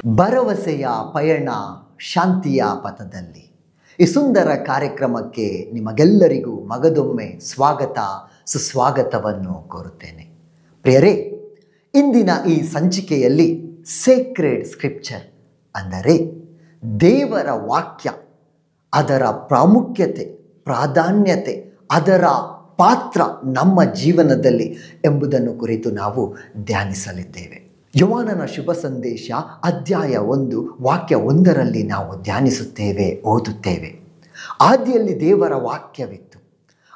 ಭರವಸೆಯ ಪಯಣ ಶಾಂತಿಯ ಪಥದಲ್ಲಿ. ಈ ಸುಂದರ ಕಾರ್ಯಕ್ರಮಕ್ಕೆ ನಿಮಗೆಲ್ಲರಿಗೂ ಮಗದೊಮ್ಮೆ ಸ್ವಾಗತ ಸುಸ್ವಾಗತವನ್ನು ಕೋರುತ್ತೇನೆ. ಪ್ರಿಯರೇ, ಇಂದಿನ ಈ ಸಂಚಿಕೆಯಲ್ಲಿ ಸೇಕ್ರೆಡ್ ಸ್ಕ್ರಿಪ್ಚರ್ ಅಂದರೆ ದೇವರ ವಾಕ್ಯ, ಅದರ ಪ್ರಾಮುಖ್ಯತೆ, ಪ್ರಾಧಾನ್ಯತೆ, ಅದರ ಪಾತ್ರ ನಮ್ಮ ಜೀವನದಲ್ಲಿ ಎಂಬುದನ್ನು ಕುರಿತು ನಾವು ಧ್ಯಾನಿಸಲಿದ್ದೇವೆ. ಯೋಹಾನನ ಶುಭ ಸಂದೇಶ ಅಧ್ಯಾಯ 1 ವಾಕ್ಯ 1ರಲ್ಲಿ ನಾವು ಧ್ಯಾನಿಸುತ್ತೇವೆ, ಓದುತ್ತೇವೆ. ಆದಿಯಲ್ಲಿ ದೇವರ ವಾಕ್ಯವಿತ್ತು,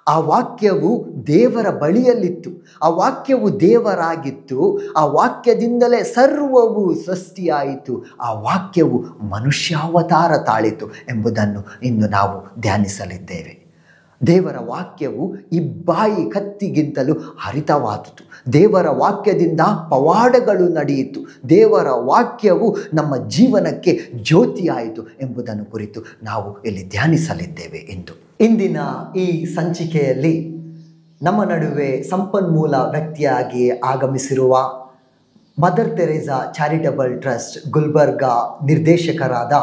ಆ ವಾಕ್ಯವು ದೇವರ ಬಳಿಯಲ್ಲಿತ್ತು, ಆ ವಾಕ್ಯವು ದೇವರಾಗಿತ್ತು, ಆ ವಾಕ್ಯದಿಂದಲೇ ಸರ್ವವು ಸೃಷ್ಟಿಯಾಯಿತು, ಆ ವಾಕ್ಯವು ಮನುಷ್ಯಾವತಾರ ತಾಳಿತು ಎಂಬುದನ್ನು ಇಂದು ನಾವು ಧ್ಯಾನಿಸಲಿದ್ದೇವೆ. ದೇವರ ವಾಕ್ಯವು ಇಬ್ಬಾಯಿ ಕತ್ತಿಗಿಂತಲೂ ಹರಿತವಾದುದು. ದೇವರ ವಾಕ್ಯದಿಂದ ಪವಾಡಗಳು ನಡೆಯಿತು. ದೇವರ ವಾಕ್ಯವು ನಮ್ಮ ಜೀವನಕ್ಕೆ ಜ್ಯೋತಿಯಾಯಿತು ಎಂಬುದನ್ನು ಕುರಿತು ನಾವು ಇಲ್ಲಿ ಧ್ಯಾನಿಸಲಿದ್ದೇವೆ. ಇಂದಿನ ಈ ಸಂಚಿಕೆಯಲ್ಲಿ ನಮ್ಮ ನಡುವೆ ಸಂಪನ್ಮೂಲ ವ್ಯಕ್ತಿಯಾಗಿ ಆಗಮಿಸಿರುವ Mother Teresa charitable trust Gulbarga ನಿರ್ದೇಶಕರಾದ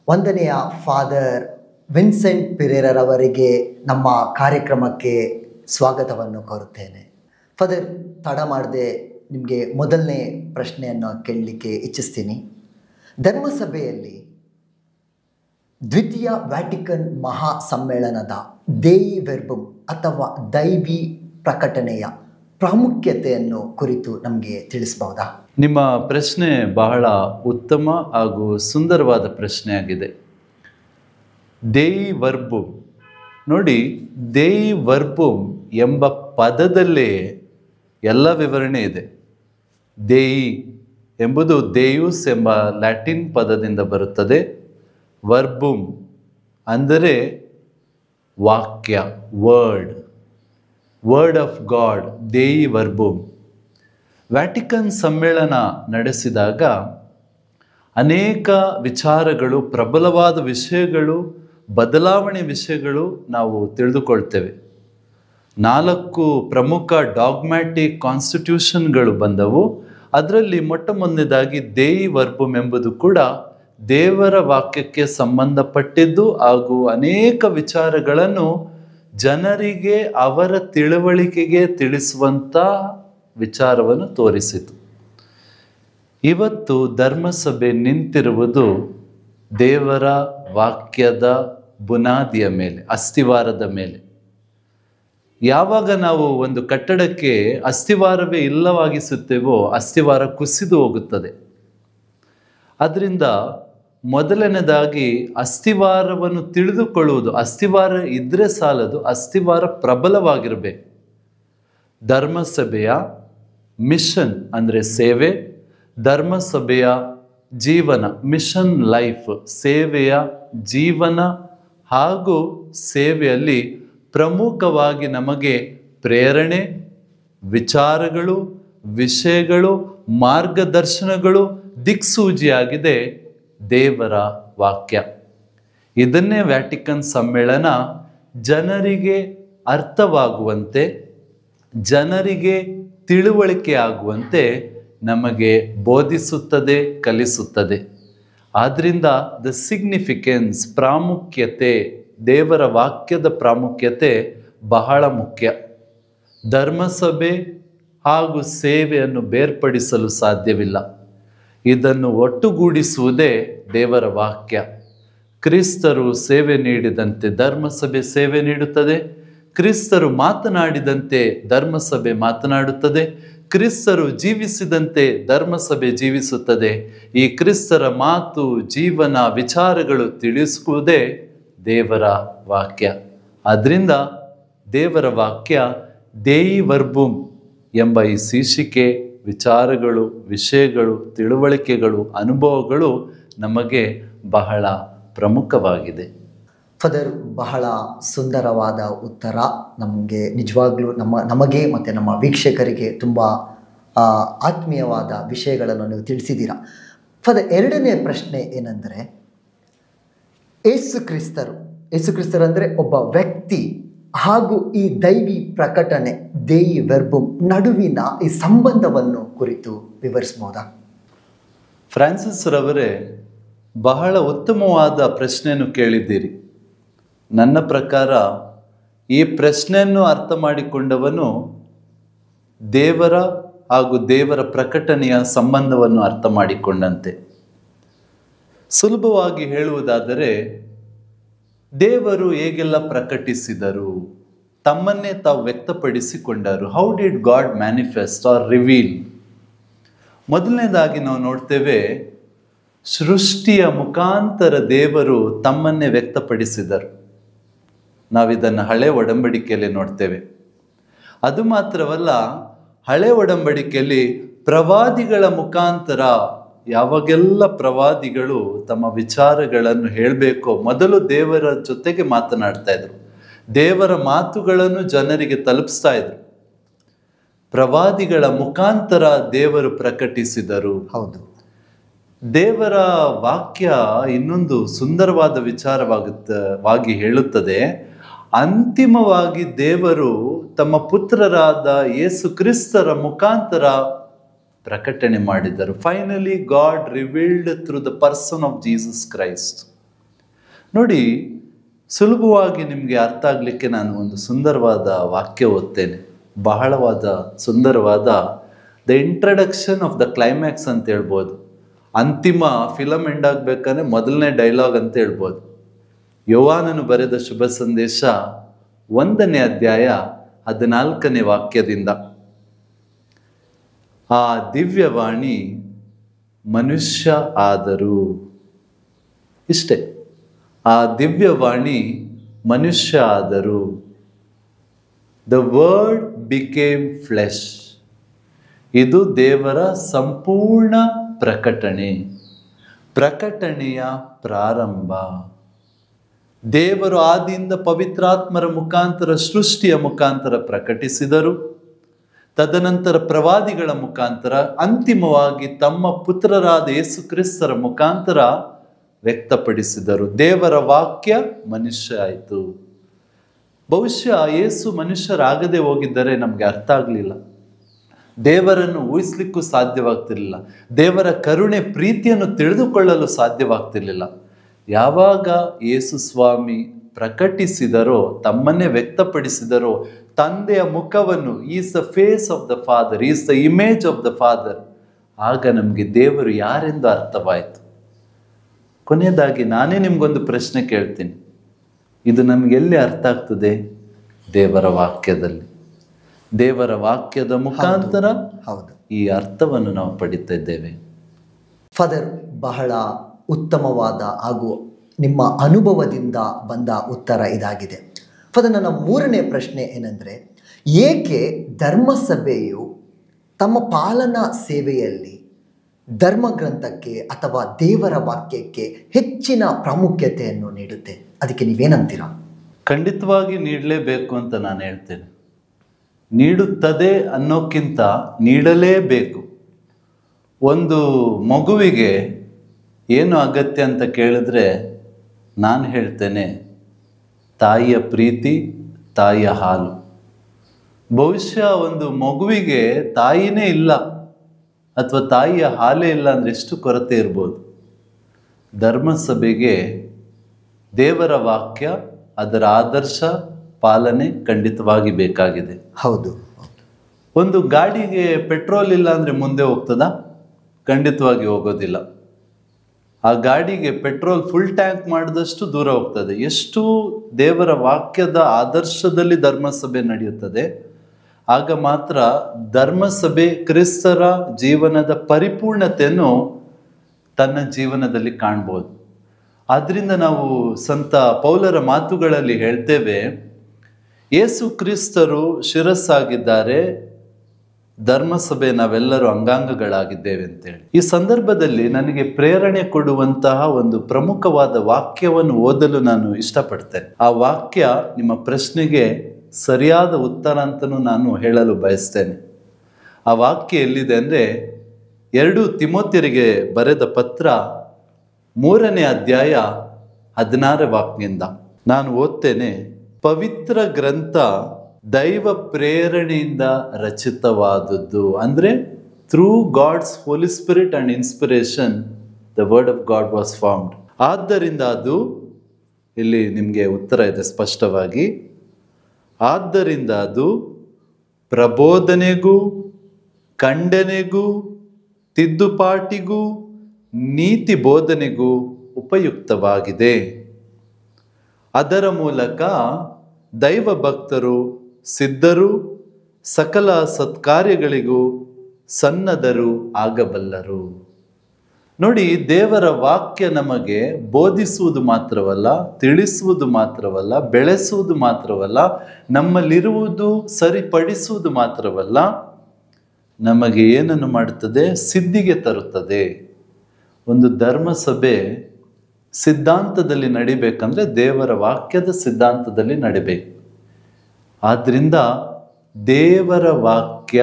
ವಂದನೆಯ ಫಾದರ್ ವಿನ್ಸೆಂಟ್ ಪಿರೇರವರಿಗೆ ನಮ್ಮ ಕಾರ್ಯಕ್ರಮಕ್ಕೆ ಸ್ವಾಗತವನ್ನು ಕೋರುತ್ತೇನೆ. ಫಾದರ್, ತಡ ಮಾಡದೆ ನಿಮಗೆ ಮೊದಲನೇ ಪ್ರಶ್ನೆಯನ್ನು ಕೇಳಲಿಕ್ಕೆ ಇಚ್ಛಿಸ್ತೀನಿ. ಧರ್ಮಸಭೆಯಲ್ಲಿ ದ್ವಿತೀಯ ವ್ಯಾಟಿಕನ್ ಮಹಾ ಸಮ್ಮೇಳನದ ದೇಯಿ ವೆರ್ಬಮ್ ಅಥವಾ ದೈವಿ ಪ್ರಕಟಣೆಯ ಪ್ರಾಮುಖ್ಯತೆಯನ್ನು ಕುರಿತು ನಮಗೆ ತಿಳಿಸಬಹುದಾ? ನಿಮ್ಮ ಪ್ರಶ್ನೆ ಬಹಳ ಉತ್ತಮ ಹಾಗೂ ಸುಂದರವಾದ ಪ್ರಶ್ನೆಯಾಗಿದೆ. ದೇಯಿ ವರ್ಬುಮ್ ನೋಡಿ, ದೇಯಿ ವರ್ಬುಮ್ ಎಂಬ ಪದದಲ್ಲೇ ಎಲ್ಲ ವಿವರಣೆ ಇದೆ. ದೇಯಿ ಎಂಬುದು ದೇಯುಸ್ ಎಂಬ ಲ್ಯಾಟಿನ್ ಪದದಿಂದ ಬರುತ್ತದೆ. ವರ್ಬುಮ್ ಅಂದರೆ ವಾಕ್ಯ, word of god, Deyi ವರ್ಬುಮ್. Vatican ಸಮ್ಮೇಳನ ನಡೆಸಿದಾಗ ಅನೇಕ ವಿಚಾರಗಳು, ಪ್ರಬಲವಾದ ವಿಷಯಗಳು, ಬದಲಾವಣೆ ವಿಷಯಗಳು ನಾವು ತಿಳಿದುಕೊಳ್ತೇವೆ. 4 ಪ್ರಮುಖ ಡಾಗ್ಮ್ಯಾಟಿಕ್ ಕಾನ್ಸ್ಟಿಟ್ಯೂಷನ್ಗಳು ಬಂದವು. ಅದರಲ್ಲಿ ಮೊಟ್ಟಮೊದಲನೇದಾಗಿ ದೇಯಿ ವರ್ಬುಮ್ ಎಂಬುದು ಕೂಡ ದೇವರ ವಾಕ್ಯಕ್ಕೆ ಸಂಬಂಧಪಟ್ಟಿದ್ದು ಹಾಗೂ ಅನೇಕ ವಿಚಾರಗಳನ್ನು ಜನರಿಗೆ ಅವರ ತಿಳುವಳಿಕೆಗೆ ತಿಳಿಸುವಂಥ ವಿಚಾರವನ್ನು ತೋರಿಸಿತು. ಇವತ್ತು ಧರ್ಮಸಭೆ ನಿಂತಿರುವುದು ದೇವರ ವಾಕ್ಯದ ಬುನಾದಿಯ ಮೇಲೆ, ಅಸ್ಥಿವಾರದ ಮೇಲೆ. ಯಾವಾಗ ನಾವು ಒಂದು ಕಟ್ಟಡಕ್ಕೆ ಅಸ್ಥಿವಾರವೇ ಇಲ್ಲವಾಗಿಸುತ್ತೇವೋ ಅಸ್ಥಿವಾರ ಕುಸಿದು ಹೋಗುತ್ತದೆ. ಅದರಿಂದ ಮೊದಲನೇದಾಗಿ ಅಸ್ಥಿವಾರವನ್ನು ತಿಳಿದುಕೊಳ್ಳುವುದು. ಅಸ್ಥಿವಾರ ಇದ್ರೆ ಸಾಲದು, ಅಸ್ಥಿವಾರ ಪ್ರಬಲವಾಗಿರಬೇಕು. ಧರ್ಮಸಭೆಯ ಮಿಷನ್ ಅಂದರೆ ಸೇವೆ, ಧರ್ಮಸಭೆಯ ಜೀವನ, ಮಿಷನ್ ಲೈಫ್, ಸೇವೆಯ ಜೀವನ ಹಾಗೂ ಸೇವೆಯಲ್ಲಿ ಪ್ರಮುಖವಾಗಿ ನಮಗೆ ಪ್ರೇರಣೆ, ವಿಚಾರಗಳು, ವಿಷಯಗಳು, ಮಾರ್ಗದರ್ಶನಗಳು, ದಿಕ್ಸೂಚಿಯಾಗಿದೆ ದೇವರ ವಾಕ್ಯ. ಇದನ್ನೇ ವ್ಯಾಟಿಕನ್ ಸಮ್ಮೇಳನ ಜನರಿಗೆ ಅರ್ಥವಾಗುವಂತೆ, ಜನರಿಗೆ ತಿಳುವಳಿಕೆ ಆಗುವಂತೆ ನಮಗೆ ಬೋಧಿಸುತ್ತದೆ, ಕಲಿಸುತ್ತದೆ. ಆದ್ದರಿಂದ ದ ಸಿಗ್ನಿಫಿಕೆನ್ಸ್, ಪ್ರಾಮುಖ್ಯತೆ, ದೇವರ ವಾಕ್ಯದ ಪ್ರಾಮುಖ್ಯತೆ ಬಹಳ ಮುಖ್ಯ. ಧರ್ಮಸಭೆ ಹಾಗೂ ಸೇವೆಯನ್ನು ಬೇರ್ಪಡಿಸಲು ಸಾಧ್ಯವಿಲ್ಲ. ಇದನ್ನು ಒಟ್ಟುಗೂಡಿಸುವುದೇ ದೇವರ ವಾಕ್ಯ. ಕ್ರಿಸ್ತರು ಸೇವೆ ನೀಡಿದಂತೆ ಧರ್ಮಸಭೆ ಸೇವೆ ನೀಡುತ್ತದೆ. ಕ್ರಿಸ್ತರು ಮಾತನಾಡಿದಂತೆ ಧರ್ಮಸಭೆ ಮಾತನಾಡುತ್ತದೆ. ಕ್ರಿಸ್ತರು ಜೀವಿಸಿದಂತೆ ಧರ್ಮಸಭೆ ಜೀವಿಸುತ್ತದೆ. ಈ ಕ್ರಿಸ್ತರ ಮಾತು, ಜೀವನ, ವಿಚಾರಗಳು ತಿಳಿಸುವುದೇ ದೇವರ ವಾಕ್ಯ. ಆದ್ದರಿಂದ ದೇವರ ವಾಕ್ಯ ದೇಯಿ ವರ್ಬುಮ್ ಎಂಬ ಈ ಶೀರ್ಷಿಕೆ, ವಿಚಾರಗಳು, ವಿಷಯಗಳು, ತಿಳುವಳಿಕೆಗಳು, ಅನುಭವಗಳು ನಮಗೆ ಬಹಳ ಪ್ರಮುಖವಾಗಿದೆ. ಫಾದರ್, ಬಹಳ ಸುಂದರವಾದ ಉತ್ತರ. ನಮಗೆ ನಿಜವಾಗ್ಲೂ ನಮಗೆ ಮತ್ತು ನಮ್ಮ ವೀಕ್ಷಕರಿಗೆ ತುಂಬ ಆತ್ಮೀಯವಾದ ವಿಷಯಗಳನ್ನು ನೀವು ತಿಳಿಸಿದ್ದೀರಾ. ಫಾದರ್, ಎರಡನೇ ಪ್ರಶ್ನೆ ಏನೆಂದರೆ, ಯೇಸು ಕ್ರಿಸ್ತರು ಅಂದರೆ ಒಬ್ಬ ವ್ಯಕ್ತಿ ಹಾಗೂ ಈ ದೈವಿ ಪ್ರಕಟಣೆ, ದೇಯಿ ವೆರ್ಬುಮ್ ನಡುವಿನ ಈ ಸಂಬಂಧವನ್ನು ಕುರಿತು ವಿವರಿಸಬಹುದಾ? ಫ್ರಾನ್ಸಿಸ್ ರವರೇ ಬಹಳ ಉತ್ತಮವಾದ ಪ್ರಶ್ನೆಯನ್ನು ಕೇಳಿದ್ದೀರಿ. ನನ್ನ ಪ್ರಕಾರ ಈ ಪ್ರಶ್ನೆಯನ್ನು ಅರ್ಥ ಮಾಡಿಕೊಂಡವನು ದೇವರ ಹಾಗೂ ದೇವರ ಪ್ರಕಟಣೆಯ ಸಂಬಂಧವನ್ನು ಅರ್ಥ ಮಾಡಿಕೊಂಡಂತೆ. ಸುಲಭವಾಗಿ ಹೇಳುವುದಾದರೆ, ದೇವರು ಹೇಗೆಲ್ಲ ಪ್ರಕಟಿಸಿದರು, ತಮ್ಮನ್ನೇ ತಾವು ವ್ಯಕ್ತಪಡಿಸಿಕೊಂಡರು. How did God manifest or reveal? ಮೊದಲನೇದಾಗಿ ನಾವು ನೋಡ್ತೇವೆ, ಸೃಷ್ಟಿಯ ಮುಖಾಂತರ ದೇವರು ತಮ್ಮನ್ನೇ ವ್ಯಕ್ತಪಡಿಸಿದರು. ನಾವಿದನ್ನು ಹಳೆ ಒಡಂಬಡಿಕೆಯಲ್ಲಿ ನೋಡ್ತೇವೆ. ಅದು ಮಾತ್ರವಲ್ಲ, ಹಳೆ ಒಡಂಬಡಿಕೆಯಲ್ಲಿ ಪ್ರವಾದಿಗಳ ಮುಖಾಂತರ, ಯಾವಾಗೆಲ್ಲ ಪ್ರವಾದಿಗಳು ತಮ್ಮ ವಿಚಾರಗಳನ್ನು ಹೇಳಬೇಕೋ ಮೊದಲು ದೇವರ ಜೊತೆಗೆ ಮಾತನಾಡ್ತಾ ಇದ್ರು. ದೇವರ ಮಾತುಗಳನ್ನು ಜನರಿಗೆ ತಲುಪಿಸ್ತಾ ಇದ್ರು. ಪ್ರವಾದಿಗಳ ಮುಖಾಂತರ ದೇವರು ಪ್ರಕಟಿಸಿದರು. ಹೌದು. ದೇವರ ವಾಕ್ಯ ಇನ್ನೊಂದು ಸುಂದರವಾದ ವಿಚಾರವಾಗಿ ಹೇಳುತ್ತದೆ, ಅಂತಿಮವಾಗಿ ದೇವರು ತಮ್ಮ ಪುತ್ರರಾದ ಯೇಸು ಕ್ರಿಸ್ತರ ಮುಖಾಂತರ ಪ್ರಕಟಣೆ ಮಾಡಿದರು. Finally god revealed through the person of Jesus Christ. ನೋಡಿ, ಸುಲಭವಾಗಿ ನಿಮಗೆ ಅರ್ಥ ಆಗಲಿಕ್ಕೆ ನಾನು ಒಂದು ಸುಂದರವಾದ ವಾಕ್ಯ ಓದ್ತೇನೆ. ಬಹಳವಾದ ಸುಂದರವಾದ the introduction of the climax ಅಂತ ಹೇಳ್ಬೋದು. ಅಂತಿಮ ಫಿಲಮ್ ಎಂಡ್ ಆಗಬೇಕಾದ್ರೆ ಮೊದಲನೇ ಡೈಲಾಗ್ ಅಂತ ಹೇಳ್ಬೋದು. ಯೋಹಾನನು ಬರೆದ ಶುಭ ಸಂದೇಶ 1ನೇ ಅಧ್ಯಾಯ 14ನೇ ವಾಕ್ಯದಿಂದ, ಆ ದಿವ್ಯವಾಣಿ ಮನುಷ್ಯ ಆದರು. ಇಷ್ಟೇ, ಆ ದಿವ್ಯವಾಣಿ ಮನುಷ್ಯ ಆದರು. The word became flesh. ಇದು ದೇವರ ಸಂಪೂರ್ಣ ಪ್ರಕಟಣೆಯ ಪ್ರಾರಂಭ. ದೇವರು ಆದಿಯಿಂದ ಪವಿತ್ರಾತ್ಮರ ಮುಖಾಂತರ, ಸೃಷ್ಟಿಯ ಮುಖಾಂತರ ಪ್ರಕಟಿಸಿದರು. ತದನಂತರ ಪ್ರವಾದಿಗಳ ಮುಖಾಂತರ, ಅಂತಿಮವಾಗಿ ತಮ್ಮ ಪುತ್ರರಾದ ಯೇಸು ಕ್ರಿಸ್ತರ ಮುಖಾಂತರ ವ್ಯಕ್ತಪಡಿಸಿದರು. ದೇವರ ವಾಕ್ಯ ಮನುಷ್ಯ ಆಯಿತು. ಬಹುಶಃ ಯೇಸು ಮನುಷ್ಯರಾಗದೆ ಹೋಗಿದ್ದರೆ ನಮಗೆ ಅರ್ಥ ಆಗಲಿಲ್ಲ. ದೇವರನ್ನು ಊಹಿಸ್ಲಿಕ್ಕೂ ಸಾಧ್ಯವಾಗ್ತಿರ್ಲಿಲ್ಲ. ದೇವರ ಕರುಣೆ ಪ್ರೀತಿಯನ್ನು ತಿಳಿದುಕೊಳ್ಳಲು ಸಾಧ್ಯವಾಗ್ತಿರ್ಲಿಲ್ಲ. ಯಾವಾಗ ಯೇಸು ಸ್ವಾಮಿ ಪ್ರಕಟಿಸಿದರೋ, ತಮ್ಮನ್ನೇ ವ್ಯಕ್ತಪಡಿಸಿದರೋ, ತಂದೆಯ ಮುಖವನ್ನು, is the face of the father, is the image of the father, ಆಗ ನಮಗೆ ದೇವರು ಯಾರೆಂದು ಅರ್ಥವಾಯಿತು. ಕೊನೆಯದಾಗಿ ನಾನೇ ನಿಮ್ಗೊಂದು ಪ್ರಶ್ನೆ ಕೇಳ್ತೀನಿ. ಇದು ನಮ್ಗೆ ಎಲ್ಲಿ ಅರ್ಥ ಆಗ್ತದೆ? ದೇವರ ವಾಕ್ಯದಲ್ಲಿ. ದೇವರ ವಾಕ್ಯದ ಮುಖಾಂತರ ಹೌದು, ಈ ಅರ್ಥವನ್ನು ನಾವು ಪಡಿತಾ ಇದ್ದೇವೆ. ಫಾದರ್, ಬಹಳ ಉತ್ತಮವಾದ ಹಾಗೂ ನಿಮ್ಮ ಅನುಭವದಿಂದ ಬಂದ ಉತ್ತರ ಇದಾಗಿದೆ. ಫಾದರ್, ನನ್ನ 3ನೇ ಪ್ರಶ್ನೆ ಏನಂದರೆ, ಏಕೆ ಧರ್ಮಸಭೆಯು ತಮ್ಮ ಪಾಲನಾ ಸೇವೆಯಲ್ಲಿ ಧರ್ಮಗ್ರಂಥಕ್ಕೆ ಅಥವಾ ದೇವರ ವಾಕ್ಯಕ್ಕೆ ಹೆಚ್ಚಿನ ಪ್ರಾಮುಖ್ಯತೆಯನ್ನು ನೀಡುತ್ತೆ? ಅದಕ್ಕೆ ನೀವೇನಂತೀರಾ? ಖಂಡಿತವಾಗಿ ನೀಡಲೇಬೇಕು ಅಂತ ನಾನು ಹೇಳ್ತೇನೆ. ನೀಡುತ್ತದೆ ಅನ್ನೋಕ್ಕಿಂತ ನೀಡಲೇಬೇಕು. ಒಂದು ಮಗುವಿಗೆ ಏನು ಅಗತ್ಯ ಅಂತ ಕೇಳಿದ್ರೆ ನಾನು ಹೇಳ್ತೇನೆ, ತಾಯಿಯ ಪ್ರೀತಿ, ತಾಯಿಯ ಹಾಲು. ಬಹುಶಃ ಒಂದು ಮಗುವಿಗೆ ತಾಯಿನೇ ಇಲ್ಲ ಅಥವಾ ತಾಯಿಯ ಹಾಲೇ ಇಲ್ಲ ಅಂದರೆ ಎಷ್ಟು ಕೊರತೆ ಇರ್ಬೋದು. ಧರ್ಮಸಭೆಗೆ ದೇವರ ವಾಕ್ಯ, ಅದರ ಆದರ್ಶ ಪಾಲನೆ ಖಂಡಿತವಾಗಿ ಬೇಕಾಗಿದೆ. ಹೌದು. ಒಂದು ಗಾಡಿಗೆ ಪೆಟ್ರೋಲ್ ಇಲ್ಲ ಅಂದರೆ ಮುಂದೆ ಹೋಗ್ತದಾ? ಖಂಡಿತವಾಗಿ ಹೋಗೋದಿಲ್ಲ. ಆ ಗಾಡಿಗೆ ಪೆಟ್ರೋಲ್ ಫುಲ್ ಟ್ಯಾಂಕ್ ಮಾಡಿದಷ್ಟು ದೂರ ಹೋಗ್ತದೆ. ಎಷ್ಟು ದೇವರ ವಾಕ್ಯದ ಆದರ್ಶದಲ್ಲಿ ಧರ್ಮಸಭೆ ನಡೆಯುತ್ತದೆ, ಆಗ ಮಾತ್ರ ಧರ್ಮಸಭೆ ಕ್ರಿಸ್ತರ ಜೀವನದ ಪರಿಪೂರ್ಣತೆಯನ್ನು ತನ್ನ ಜೀವನದಲ್ಲಿ ಕಾಣ್ಬೋದು. ಆದ್ದರಿಂದ ನಾವು ಸಂತ ಪೌಲರ ಮಾತುಗಳಲ್ಲಿ ಹೇಳ್ತೇವೆ, ಯೇಸು ಕ್ರಿಸ್ತರು ಶಿರಸ್ಸಾಗಿದ್ದಾರೆ, ಧರ್ಮಸಭೆ ನಾವೆಲ್ಲರೂ ಅಂಗಾಂಗಗಳಾಗಿದ್ದೇವೆ ಅಂತೇಳಿ. ಈ ಸಂದರ್ಭದಲ್ಲಿ ನನಗೆ ಪ್ರೇರಣೆ ಕೊಡುವಂತಹ ಒಂದು ಪ್ರಮುಖವಾದ ವಾಕ್ಯವನ್ನು ಓದಲು ನಾನು ಇಷ್ಟಪಡ್ತೇನೆ. ಆ ವಾಕ್ಯ ನಿಮ್ಮ ಪ್ರಶ್ನೆಗೆ ಸರಿಯಾದ ಉತ್ತರ ಅಂತಲೂ ನಾನು ಹೇಳಲು ಬಯಸ್ತೇನೆ. ಆ ವಾಕ್ಯ ಎಲ್ಲಿದೆ ಅಂದರೆ, 2 ತಿಮೋಥೆಯರಿಗೆ ಬರೆದ ಪತ್ರ 3ನೇ ಅಧ್ಯಾಯ 16ನೇ ವಾಕ್ಯದಿಂದ ನಾನು ಓದ್ತೇನೆ. ಪವಿತ್ರ ಗ್ರಂಥ ದೈವ ಪ್ರೇರಣೆಯಿಂದ ರಚಿತವಾದದ್ದು, ಅಂದರೆ Through God's Holy Spirit and inspiration, the word of God was formed. ಆದ್ದರಿಂದ ಅದು, ಇಲ್ಲಿ ನಿಮಗೆ ಉತ್ತರ ಇದೆ ಸ್ಪಷ್ಟವಾಗಿ, ಆದ್ದರಿಂದ ಅದು ಪ್ರಬೋಧನೆಗೂ, ಖಂಡನೆಗೂ, ತಿದ್ದುಪಾಟಿಗೂ, ನೀತಿ ಬೋಧನೆಗೂ ಉಪಯುಕ್ತವಾಗಿದೆ. ಅದರ ಮೂಲಕ ದೈವ ಭಕ್ತರು ಸಿದ್ಧರು, ಸಕಲ ಸತ್ಕಾರ್ಯಗಳಿಗೂ ಸನ್ನದ್ಧರು ಆಗಬಲ್ಲರು. ನೋಡಿ, ದೇವರ ವಾಕ್ಯ ನಮಗೆ ಬೋಧಿಸುವುದು ಮಾತ್ರವಲ್ಲ, ತಿಳಿಸುವುದು ಮಾತ್ರವಲ್ಲ, ಬೆಳೆಸುವುದು ಮಾತ್ರವಲ್ಲ, ನಮ್ಮಲ್ಲಿರುವುದು ಸರಿಪಡಿಸುವುದು ಮಾತ್ರವಲ್ಲ, ನಮಗೆ ಏನನ್ನು ಮಾಡುತ್ತದೆ? ಸಿದ್ಧಿಗೆ ತರುತ್ತದೆ. ಒಂದು ಧರ್ಮಸಭೆ ಸಿದ್ಧಾಂತದಲ್ಲಿ ನಡಿಬೇಕಂದ್ರೆ ದೇವರ ವಾಕ್ಯದ ಸಿದ್ಧಾಂತದಲ್ಲಿ ನಡಿಬೇಕು. ಆದ್ದರಿಂದ ದೇವರ ವಾಕ್ಯ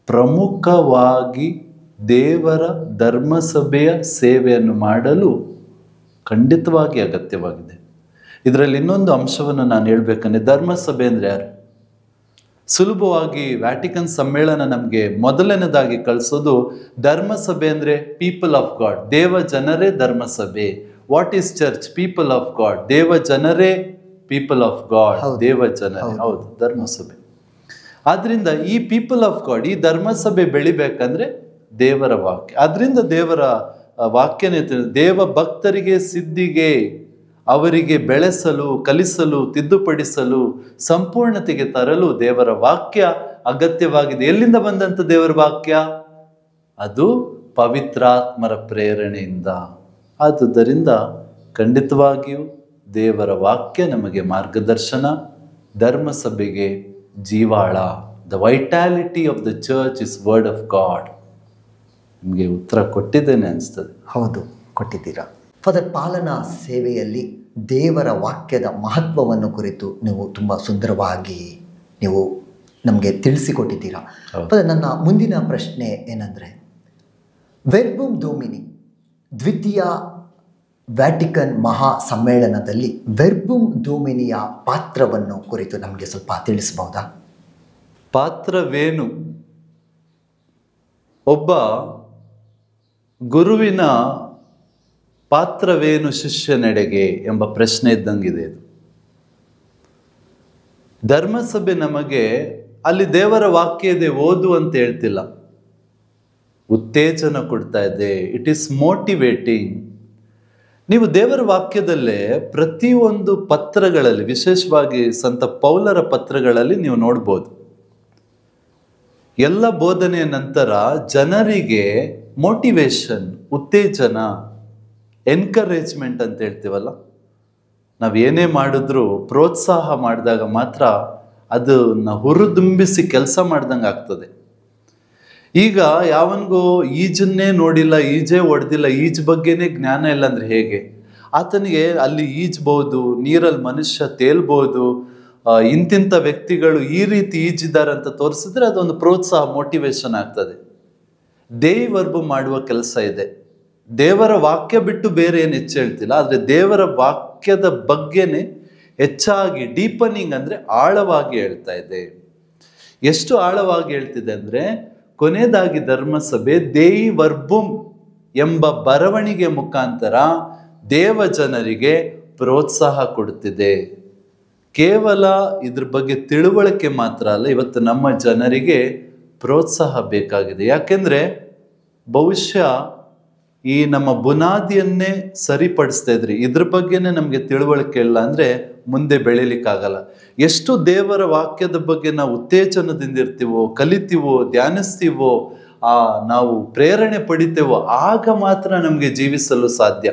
ಪ್ರಮುಖವಾಗಿ ದೇವರ ಧರ್ಮಸಭೆಯ ಸೇವೆಯನ್ನು ಮಾಡಲು ಖಂಡಿತವಾಗಿ ಅಗತ್ಯವಾಗಿದೆ. ಇದರಲ್ಲಿ ಇನ್ನೊಂದು ಅಂಶವನ್ನು ನಾನು ಹೇಳ್ಬೇಕಂದ್ರೆ, ಧರ್ಮಸಭೆ ಅಂದರೆ ಯಾರು? ಸುಲಭವಾಗಿ ವ್ಯಾಟಿಕನ್ ಸಮ್ಮೇಳನ ನಮಗೆ ಮೊದಲನೇದಾಗಿ ಕಳಿಸೋದು ಧರ್ಮಸಭೆ ಅಂದರೆ ಪೀಪಲ್ ಆಫ್ ಗಾಡ್, ದೇವ ಜನರೇ ಧರ್ಮಸಭೆ. What is church? People of God. ದೇವ ಜನರೇ ಪೀಪಲ್ ಆಫ್ ಗಾಡ್, ದೇವ ಜನರೇ. ಹೌದು, ಧರ್ಮಸಭೆ. ಆದ್ರಿಂದ ಈ ಪೀಪಲ್ ಆಫ್ ಗಾಡ್, ಈ ಧರ್ಮಸಭೆ ಬೆಳಿಬೇಕಂದ್ರೆ ದೇವರ ವಾಕ್ಯ. ಆದ್ರಿಂದ ದೇವರ ವಾಕ್ಯನೇ ದೇವ ಭಕ್ತರಿಗೆ ಸಿದ್ಧಿಗೆ, ಅವರಿಗೆ ಬೆಳೆಸಲು, ಕಲಿಸಲು, ತಿದ್ದುಪಡಿಸಲು, ಸಂಪೂರ್ಣತೆಗೆ ತರಲು ದೇವರ ವಾಕ್ಯ ಅಗತ್ಯವಾಗಿದೆ. ಎಲ್ಲಿಂದ ಬಂದಂತ ದೇವರ ವಾಕ್ಯ? ಅದು ಪವಿತ್ರಾತ್ಮರ ಪ್ರೇರಣೆಯಿಂದ. ಆದುದರಿಂದ ಖಂಡಿತವಾಗಿಯೂ ದೇವರ ವಾಕ್ಯ ನಮಗೆ ಮಾರ್ಗದರ್ಶನ, ಧರ್ಮಸಭೆಗೆ ಜೀವಾಳ. The vitality of the church is word of God. ನಿಮಗೆ ಉತ್ತರ ಕೊಟ್ಟಿದ್ದೇನೆ ಅನಿಸ್ತದೆ. ಹೌದು, ಕೊಟ್ಟಿದ್ದೀರಾ. ಫಾದರ್, ಪಾಲನಾ ಸೇವೆಯಲ್ಲಿ ದೇವರ ವಾಕ್ಯದ ಮಹತ್ವವನ್ನು ಕುರಿತು ನೀವು ತುಂಬ ಸುಂದರವಾಗಿ ನೀವು ನಮಗೆ ತಿಳಿಸಿಕೊಟ್ಟಿದ್ದೀರಾ. ಫಾದರ್, ನನ್ನ ಮುಂದಿನ ಪ್ರಶ್ನೆ ಏನಂದರೆ, ವೆರ್ಬುಮ್ ಡೊಮಿನಿ ದ್ವಿತೀಯ ವ್ಯಾಟಿಕನ್ ಮಹಾ ಸಮ್ಮೇಳನದಲ್ಲಿ ವೆರ್ಬುಮ್ ಡೊಮಿನಿಯ ಪಾತ್ರವನ್ನು ಕುರಿತು ನಮಗೆ ಸ್ವಲ್ಪ ತಿಳಿಸಬಹುದಾ? ಪಾತ್ರವೇನು? ಒಬ್ಬ ಗುರುವಿನ ಪಾತ್ರವೇನು ಶಿಷ್ಯನೆಡೆಗೆ ಎಂಬ ಪ್ರಶ್ನೆ ಇದ್ದಂಗಿದೆ ಇದು. ಧರ್ಮಸಭೆ ನಮಗೆ ಅಲ್ಲಿ ದೇವರ ವಾಕ್ಯ ಇದೆ, ಓದು ಅಂತ ಹೇಳ್ತಿಲ್ಲ, ಉತ್ತೇಜನ ಕೊಡ್ತಾ ಇದೆ. It is motivating. ನೀವು ದೇವರ ವಾಕ್ಯದಲ್ಲೇ ಪ್ರತಿಯೊಂದು ಪತ್ರಗಳಲ್ಲಿ, ವಿಶೇಷವಾಗಿ ಸಂತ ಪೌಲರ ಪತ್ರಗಳಲ್ಲಿ ನೀವು ನೋಡ್ಬೋದು, ಎಲ್ಲ ಬೋಧನೆಯ ನಂತರ ಜನರಿಗೆ ಮೋಟಿವೇಶನ್, ಉತ್ತೇಜನ, ಎನ್ಕರೇಜ್ಮೆಂಟ್ ಅಂತ ಹೇಳ್ತೀವಲ್ಲ, ನಾವು ಏನೇ ಮಾಡಿದ್ರೂ ಪ್ರೋತ್ಸಾಹ ಮಾಡಿದಾಗ ಮಾತ್ರ ಅದನ್ನ ಹುರಿದುಂಬಿಸಿ ಕೆಲಸ ಮಾಡ್ದಂಗೆ ಆಗ್ತದೆ. ಈಗ ಯಾವನಿಗೋ ಈಜನ್ನೇ ನೋಡಿಲ್ಲ, ಈಜೇ ಹೊಡೆದಿಲ್ಲ, ಈಜ್ ಬಗ್ಗೆನೇ ಜ್ಞಾನ ಇಲ್ಲ ಅಂದ್ರೆ ಹೇಗೆ? ಆತನಿಗೆ ಅಲ್ಲಿ ಈಜ್ಬೋದು, ನೀರಲ್ಲಿ ಮನುಷ್ಯ ತೇಲ್ಬೋದು, ಇಂತಿಂಥ ವ್ಯಕ್ತಿಗಳು ಈ ರೀತಿ ಈಜಿದ್ದಾರೆ ಅಂತ ತೋರಿಸಿದ್ರೆ ಅದೊಂದು ಪ್ರೋತ್ಸಾಹ, ಮೋಟಿವೇಶನ್ ಆಗ್ತದೆ. ದೇವರ್ಬು ಮಾಡುವ ಕೆಲಸ ಇದೆ. ದೇವರ ವಾಕ್ಯ ಬಿಟ್ಟು ಬೇರೆ ಏನು ಹೆಚ್ಚು ಹೇಳ್ತಿಲ್ಲ, ಆದರೆ ದೇವರ ವಾಕ್ಯದ ಬಗ್ಗೆನೇ ಹೆಚ್ಚಾಗಿ ಡೀಪನಿಂಗ್ ಅಂದರೆ ಆಳವಾಗಿ ಹೇಳ್ತಾ ಇದೆ. ಎಷ್ಟು ಆಳವಾಗಿ ಹೇಳ್ತಿದೆ ಅಂದರೆ, ಕೊನೆಯದಾಗಿ ಧರ್ಮಸಭೆ ದೇಯಿ ವರ್ಬುಮ್ ಎಂಬ ಬರವಣಿಗೆ ಮುಖಾಂತರ ದೇವ ಜನರಿಗೆ ಪ್ರೋತ್ಸಾಹ ಕೊಡುತ್ತಿದೆ. ಕೇವಲ ಇದ್ರ ಬಗ್ಗೆ ತಿಳುವಳಿಕೆ ಮಾತ್ರ ಅಲ್ಲ, ಇವತ್ತು ನಮ್ಮ ಜನರಿಗೆ ಪ್ರೋತ್ಸಾಹ ಬೇಕಾಗಿದೆ. ಯಾಕೆಂದ್ರೆ ಬಹುಶಃ ಈ ನಮ್ಮ ಬುನಾದಿಯನ್ನೇ ಸರಿಪಡಿಸ್ತಾ ಇದ್ರಿ, ಇದ್ರ ಬಗ್ಗೆನೇ ನಮಗೆ ತಿಳುವಳಿಕೆ ಇಲ್ಲ ಅಂದ್ರೆ ಮುಂದೆ ಬೆಳಿಲಿಕ್ಕಾಗಲ್ಲ. ಎಷ್ಟು ದೇವರ ವಾಕ್ಯದ ಬಗ್ಗೆ ನಾವು ಉತ್ತೇಜನದಿಂದ ಇರ್ತೀವೋ, ಕಲಿತೀವೋ, ಧ್ಯಾನಿಸ್ತೀವೋ, ನಾವು ಪ್ರೇರಣೆ ಪಡಿತೇವೋ, ಆಗ ಮಾತ್ರ ನಮಗೆ ಜೀವಿಸಲು ಸಾಧ್ಯ.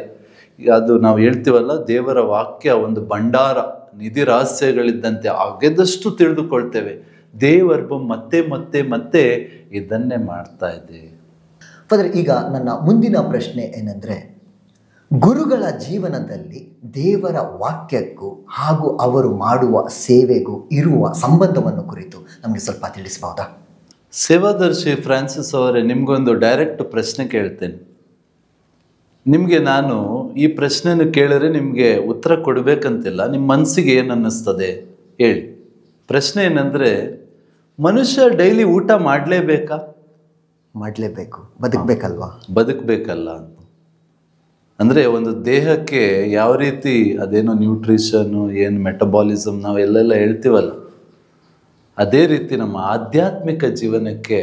ಅದು ನಾವು ಹೇಳ್ತೀವಲ್ಲ, ದೇವರ ವಾಕ್ಯ ಒಂದು ಭಂಡಾರ, ನಿಧಿ ರಹಸ್ಯಗಳಿದ್ದಂತೆ, ಅಗೆದಷ್ಟು ತಿಳಿದುಕೊಳ್ತೇವೆ. ದೇವರ್ಬು ಮತ್ತೆ ಮತ್ತೆ ಮತ್ತೆ ಇದನ್ನೇ ಮಾಡ್ತಾ ಇದೆ. ಫಾದರ್, ಈಗ ನನ್ನ ಮುಂದಿನ ಪ್ರಶ್ನೆ ಏನಂದರೆ, ಗುರುಗಳ ಜೀವನದಲ್ಲಿ ದೇವರ ವಾಕ್ಯಕ್ಕೂ ಹಾಗೂ ಅವರು ಮಾಡುವ ಸೇವೆಗೂ ಇರುವ ಸಂಬಂಧವನ್ನು ಕುರಿತು ನಮಗೆ ಸ್ವಲ್ಪ ತಿಳಿಸಬಹುದಾ? ಸೇವಾದರ್ಶಿ ಫ್ರಾನ್ಸಿಸ್ ಅವರೇ, ನಿಮ್ಗೊಂದು ಡೈರೆಕ್ಟ್ ಪ್ರಶ್ನೆ ಕೇಳ್ತೇನೆ. ನಿಮಗೆ ನಾನು ಈ ಪ್ರಶ್ನೆಯನ್ನು ಕೇಳಿದ್ರೆ ನಿಮಗೆ ಉತ್ತರ ಕೊಡಬೇಕಂತಿಲ್ಲ, ನಿಮ್ಮ ಮನಸ್ಸಿಗೆ ಏನು ಅನ್ನಿಸ್ತದೆ ಹೇಳಿ. ಪ್ರಶ್ನೆ ಏನಂದರೆ, ಮನುಷ್ಯ ಡೈಲಿ ಊಟ ಮಾಡಲೇಬೇಕಾ? ಮಾಡಲೇಬೇಕು, ಬದುಕಬೇಕಲ್ವಾ? ಬದುಕಬೇಕಲ್ಲ. ಅಂದರೆ ಒಂದು ದೇಹಕ್ಕೆ ಯಾವ ರೀತಿ ಅದೇನೋ ನ್ಯೂಟ್ರಿಷನ್ನು, ಏನು ಮೆಟಬಾಲಿಸಮ್ ನಾವು ಎಲ್ಲೆಲ್ಲ ಹೇಳ್ತೀವಲ್ಲ, ಅದೇ ರೀತಿ ನಮ್ಮ ಆಧ್ಯಾತ್ಮಿಕ ಜೀವನಕ್ಕೆ,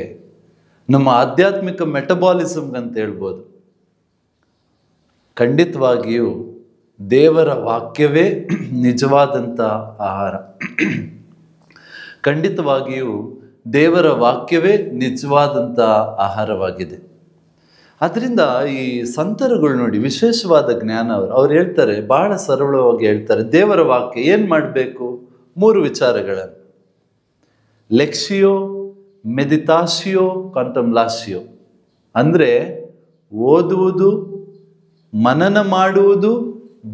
ನಮ್ಮ ಆಧ್ಯಾತ್ಮಿಕ ಮೆಟಬಾಲಿಸಮ್ಗಂತ ಹೇಳ್ಬೋದು. ಖಂಡಿತವಾಗಿಯೂ ದೇವರ ವಾಕ್ಯವೇ ನಿಜವಾದಂಥ ಆಹಾರ. ಖಂಡಿತವಾಗಿಯೂ ದೇವರ ವಾಕ್ಯವೇ ನಿಜವಾದಂಥ ಆಹಾರವಾಗಿದೆ. ಅದರಿಂದ ಈ ಸಂತರುಗಳು ನೋಡಿ, ವಿಶೇಷವಾದ ಜ್ಞಾನ ಅವ್ರು ಹೇಳ್ತಾರೆ, ಬಹಳ ಸರಳವಾಗಿ ಹೇಳ್ತಾರೆ, ದೇವರ ವಾಕ್ಯ ಏನು ಮಾಡಬೇಕು? 3 ವಿಚಾರಗಳನ್ನು: ಲೆಕ್ಸಿಯೋ, ಮೆದಿತಾಸಿಯೋ, ಕಾಂಟಂಪ್ಲಾಸಿಯೋ. ಅಂದರೆ ಓದುವುದು, ಮನನ ಮಾಡುವುದು,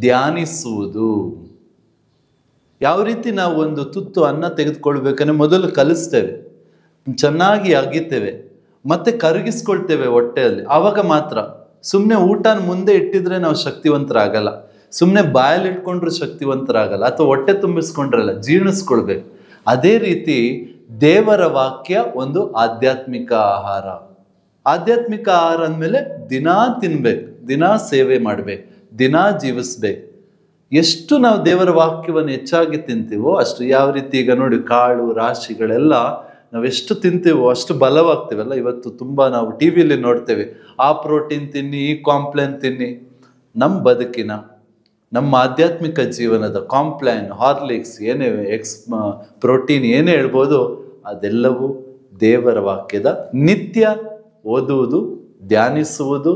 ಧ್ಯಾನಿಸುವುದು. ಯಾವ ರೀತಿ ನಾವು ಒಂದು ತುತ್ತು ಅನ್ನ ತೆಗೆದುಕೊಳ್ಬೇಕಂದ್ರೆ ಮೊದಲು ಕಲಿಸ್ತೇವೆ, ಚೆನ್ನಾಗಿ ಅಗಿತೇವೆ, ಮತ್ತೆ ಕರಗಿಸ್ಕೊಳ್ತೇವೆ ಹೊಟ್ಟೆಯಲ್ಲಿ. ಆವಾಗ ಮಾತ್ರ. ಸುಮ್ಮನೆ ಊಟನ ಮುಂದೆ ಇಟ್ಟಿದ್ರೆ ನಾವು ಶಕ್ತಿವಂತರಾಗಲ್ಲ, ಸುಮ್ಮನೆ ಬಾಯಲ್ಲಿ ಇಟ್ಕೊಂಡ್ರು ಶಕ್ತಿವಂತರಾಗಲ್ಲ, ಅಥವಾ ಹೊಟ್ಟೆ ತುಂಬಿಸ್ಕೊಂಡ್ರಲ್ಲ, ಜೀರ್ಣಿಸ್ಕೊಳ್ಬೇಕು. ಅದೇ ರೀತಿ ದೇವರ ವಾಕ್ಯ ಒಂದು ಆಧ್ಯಾತ್ಮಿಕ ಆಹಾರ. ಆಧ್ಯಾತ್ಮಿಕ ಆಹಾರ ಅಂದಮೇಲೆ ದಿನಾ ತಿನ್ಬೇಕು, ದಿನಾ ಸೇವೆ ಮಾಡ್ಬೇಕು, ದಿನಾ ಜೀವಿಸ್ಬೇಕು. ಎಷ್ಟು ನಾವು ದೇವರ ವಾಕ್ಯವನ್ನು ಹೆಚ್ಚಾಗಿ ತಿಂತೀವೋ ಅಷ್ಟು, ಯಾವ ರೀತಿ ಈಗ ನೋಡಿ ಕಾಳು ರಾಶಿಗಳೆಲ್ಲ ನಾವೆಷ್ಟು ತಿಂತೀವೋ ಅಷ್ಟು ಬಲವಾಗ್ತೀವಲ್ಲ. ಇವತ್ತು ತುಂಬ ನಾವು ಟಿ ವಿಲಿ ನೋಡ್ತೇವೆ, ಆ ಪ್ರೋಟೀನ್ ತಿನ್ನಿ, ಈ ಕಾಂಪ್ಲೇನ್ ತಿನ್ನಿ. ನಮ್ಮ ಬದುಕಿನ, ನಮ್ಮ ಆಧ್ಯಾತ್ಮಿಕ ಜೀವನದ ಕಾಂಪ್ಲೇನ್, ಹಾರ್ಲಿಕ್ಸ್, ಏನೇ ಪ್ರೋಟೀನ್ ಏನೇ ಹೇಳ್ಬೋದು, ಅದೆಲ್ಲವೂ ದೇವರ ವಾಕ್ಯದ ನಿತ್ಯ ಓದುವುದು, ಧ್ಯಾನಿಸುವುದು,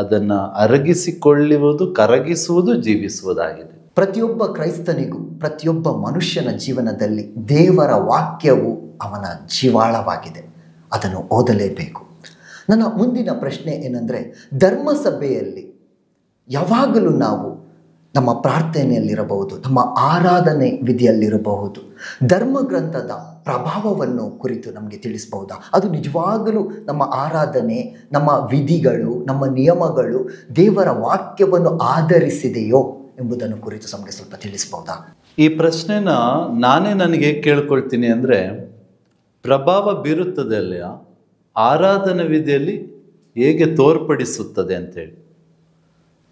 ಅದನ್ನು ಅರಗಿಸಿಕೊಳ್ಳುವುದು, ಕರಗಿಸುವುದು, ಜೀವಿಸುವುದಾಗಿದೆ. ಪ್ರತಿಯೊಬ್ಬ ಕ್ರೈಸ್ತನಿಗೂ, ಪ್ರತಿಯೊಬ್ಬ ಮನುಷ್ಯನ ಜೀವನದಲ್ಲಿ ದೇವರ ವಾಕ್ಯವು ಅವನ ಜೀವಾಳವಾಗಿದೆ. ಅದನ್ನು ಓದಲೇಬೇಕು. ನನ್ನ ಮುಂದಿನ ಪ್ರಶ್ನೆ ಏನಂದರೆ, ಧರ್ಮಸಭೆಯಲ್ಲಿ ಯಾವಾಗಲೂ ನಾವು ನಮ್ಮ ಪ್ರಾರ್ಥನೆಯಲ್ಲಿರಬಹುದು, ನಮ್ಮ ಆರಾಧನೆ ವಿಧಿಯಲ್ಲಿರಬಹುದು, ಧರ್ಮಗ್ರಂಥದ ಪ್ರಭಾವವನ್ನು ಕುರಿತು ನಮಗೆ ತಿಳಿಸಬಹುದಾ? ಅದು ನಿಜವಾಗಲೂ ನಮ್ಮ ಆರಾಧನೆ, ನಮ್ಮ ವಿಧಿಗಳು, ನಮ್ಮ ನಿಯಮಗಳು ದೇವರ ವಾಕ್ಯವನ್ನು ಆಧರಿಸಿದೆಯೋ ಎಂಬುದನ್ನು ಕುರಿತು ನಮಗೆ ಸ್ವಲ್ಪ ತಿಳಿಸಬಹುದಾ? ಈ ಪ್ರಶ್ನೆನ ನಾನೇ ನನಗೆ ಕೇಳ್ಕೊಳ್ತೀನಿ. ಅಂದರೆ ಪ್ರಭಾವ ಬೀರುತ್ತದೆ ಅಲ್ಲ, ಆರಾಧನಾ ವಿಧಿಯಲ್ಲಿ ಹೇಗೆ ತೋರ್ಪಡಿಸುತ್ತದೆ ಅಂತೇಳಿ.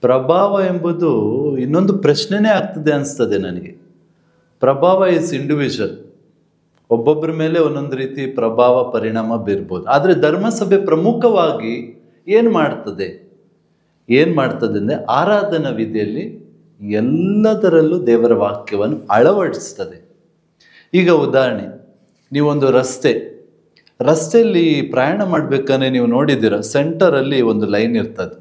ಪ್ರಭಾವ ಎಂಬುದು ಇನ್ನೊಂದು ಪ್ರಶ್ನೆನೇ ಆಗ್ತದೆ ಅನಿಸ್ತದೆ ನನಗೆ. ಪ್ರಭಾವ ಇಸ್ ಇಂಡಿವಿಜುವಲ್, ಒಬ್ಬೊಬ್ಬರ ಮೇಲೆ ಒಂದೊಂದು ರೀತಿ ಪ್ರಭಾವ ಪರಿಣಾಮ ಬೀರ್ಬೋದು. ಆದರೆ ಧರ್ಮಸಭೆ ಪ್ರಮುಖವಾಗಿ ಏನು ಮಾಡ್ತದೆ ಅಂದರೆ ಆರಾಧನಾ ವಿಧಿಯಲ್ಲಿ ಎಲ್ಲದರಲ್ಲೂ ದೇವರ ವಾಕ್ಯವನ್ನು ಅಳವಡಿಸ್ತದೆ. ಈಗ ಉದಾಹರಣೆ, ನೀವೊಂದು ರಸ್ತೆಯಲ್ಲಿ ಪ್ರಯಾಣ ಮಾಡಬೇಕಂದ್ರೆ ನೀವು ನೋಡಿದ್ದೀರ, ಸೆಂಟರಲ್ಲಿ ಒಂದು ಲೈನ್ ಇರ್ತದೆ,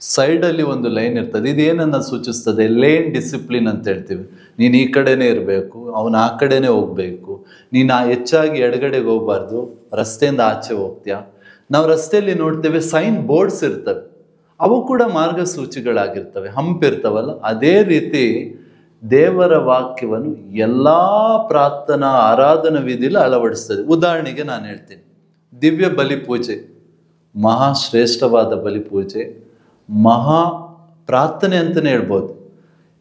ಸೈಡಲ್ಲಿ ಒಂದು ಲೈನ್ ಇರ್ತದೆ. ಇದೇನನ್ನು ಸೂಚಿಸ್ತದೆ? ಲೇನ್ ಡಿಸಿಪ್ಲಿನ್ ಅಂತ ಹೇಳ್ತೀವಿ. ನೀನು ಈ ಕಡೆನೇ ಇರಬೇಕು, ಅವನು ಆ ಕಡೆನೇ ಹೋಗಬೇಕು, ನೀನು ಹೆಚ್ಚಾಗಿ ಎಡಗಡೆಗೆ ಹೋಗಬಾರ್ದು, ರಸ್ತೆಯಿಂದ ಆಚೆ ಹೋಗ್ತೀಯ. ನಾವು ರಸ್ತೆಯಲ್ಲಿ ನೋಡ್ತೇವೆ ಸೈನ್ ಬೋರ್ಡ್ಸ್ ಇರ್ತವೆ, ಅವು ಕೂಡ ಮಾರ್ಗಸೂಚಿಗಳಾಗಿರ್ತವೆ, ಹಂಪಿರ್ತವಲ್ಲ. ಅದೇ ರೀತಿ ದೇವರ ವಾಕ್ಯವನ್ನು ಎಲ್ಲ ಪ್ರಾರ್ಥನಾ ಆರಾಧನಾ ವಿಧಿಯಲ್ಲಿ ಅಳವಡಿಸ್ತದೆ. ಉದಾಹರಣೆಗೆ ನಾನು ಹೇಳ್ತೀನಿ, ದಿವ್ಯ ಬಲಿಪೂಜೆ, ಮಹಾಶ್ರೇಷ್ಠವಾದ ಬಲಿಪೂಜೆ, ಮಹಾ ಪ್ರಾರ್ಥನೆ ಅಂತಲೇ ಹೇಳ್ಬೋದು.